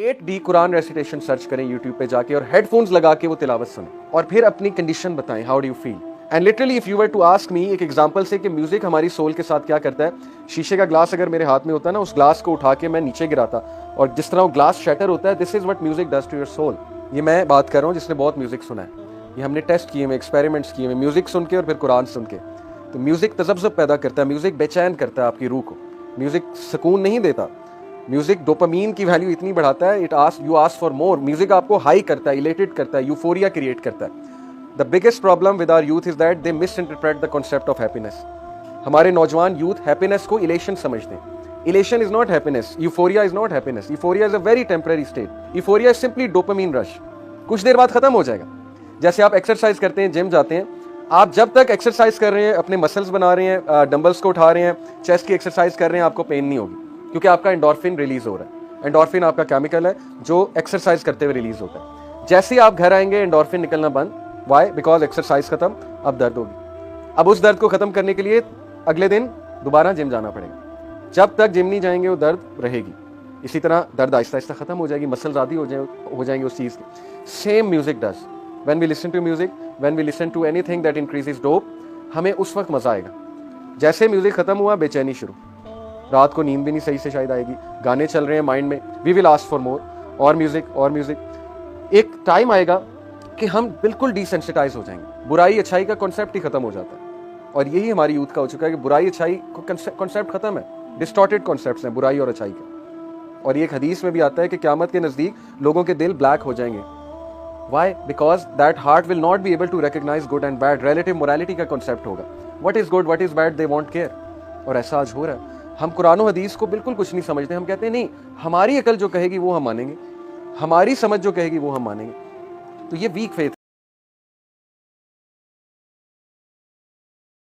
8D Quran recitation search करें YouTube पे जाके और हेडफोन्स लगा के वो तिलावत सुने और फिर अपनी कंडीशन बताएं, how do you feel. And literally if you were to ask me एक एग्जांपल से कि म्यूजिक हमारी सोल के साथ क्या करता है, शीशे का ग्लास अगर मेरे हाथ में होता है ना, उस ग्लास को उठा के मैं नीचे गिराता और जिस तरह वो ग्लास शैटर होता है, this is what music does to your soul. ये मैं बात कर रहा हूँ जिसने बहुत म्यूजिक सुना है, ये हमने टेस्ट किए हुए, एक्सपेरिमेंट्स किए हुए, म्यूजिक सुन के और फिर कुरान सुन के। तो म्यूजिक तजब्जुब पैदा करता है, म्यूजिक बेचैन करता है आपकी रूह को, म्यूजिक सुकून नहीं देता। म्यूजिक डोपामीन की वैल्यू इतनी बढ़ाता है, you ask for more. Music आपको हाई करता है, इलेटेड करता है, यूफोरिया क्रिएट करता है। The biggest problem with our youth is that they misinterpret the concept of happiness. हमारे नौजवान यूथ हैप्पीनेस को इलेशन समझते हैं। Elation is not happiness, euphoria is not happiness. Euphoria is a very temporary state. Euphoria is simply dopamine rush, कुछ देर बाद खत्म हो जाएगा। जैसे आप एक्सरसाइज करते हैं, जिम जाते हैं, आप जब तक एक्सरसाइज कर रहे हैं, अपने मसल्स बना रहे हैं, डंबल्स को उठा रहे हैं, चेस्ट की एक्सरसाइज कर रहे हैं, आपको पेन नहीं होगी क्योंकि आपका एंडोर्फिन रिलीज हो रहा है। एंडोर्फिन आपका केमिकल है जो एक्सरसाइज करते हुए रिलीज होता है। जैसे ही आप घर आएंगे एंडोर्फिन निकलना बंद। वाई? बिकॉज एक्सरसाइज खत्म, अब दर्द होगी। अब उस दर्द को खत्म करने के लिए अगले दिन दोबारा जिम जाना पड़ेगा। जब तक जिम नहीं जाएंगे वो दर्द रहेगी। इसी तरह दर्द आहिस्ता आहिस्ता खत्म हो जाएगी, मसल्स आदी हो जाएंगे उस चीज़ की। Same music does. When we listen to music, when we listen to anything that increases dope, हमें उस वक्त मजा आएगा। जैसे म्यूजिक खत्म हुआ, बेचैनी शुरू, रात को नींद भी नहीं सही से शायद आएगी, गाने चल रहे हैं माइंड में, we will ask for more, और म्यूजिक और म्यूजिक। एक टाइम आएगा कि हम बिल्कुल डिसेंसिटाइज हो जाएंगे, बुराई अच्छाई का कॉन्सेप्ट ही खत्म हो जाता है। और यही हमारी यूथ का हो चुका है कि बुराई अच्छाई कॉन्सेप्ट खत्म है, डिस्टॉर्टेड कॉन्सेप्ट्स हैं बुराई और अच्छाई के। और ये एक हदीस में भी आता है कि क़यामत के नजदीक लोगों के दिल ब्लैक हो जाएंगे। Why? Because that heart will not be able to recognize good and bad. Relative morality का concept होगा। What is good, what is bad, they won't care। और ऐसा आज हो रहा है। हम कुरान और हदीस को बिल्कुल कुछ नहीं समझते। हम कहते हैं नहीं, हमारी अकल जो कहेगी वो हम मानेंगे, हमारी समझ जो कहेगी वो हम मानेंगे। तो ये वीक फेथ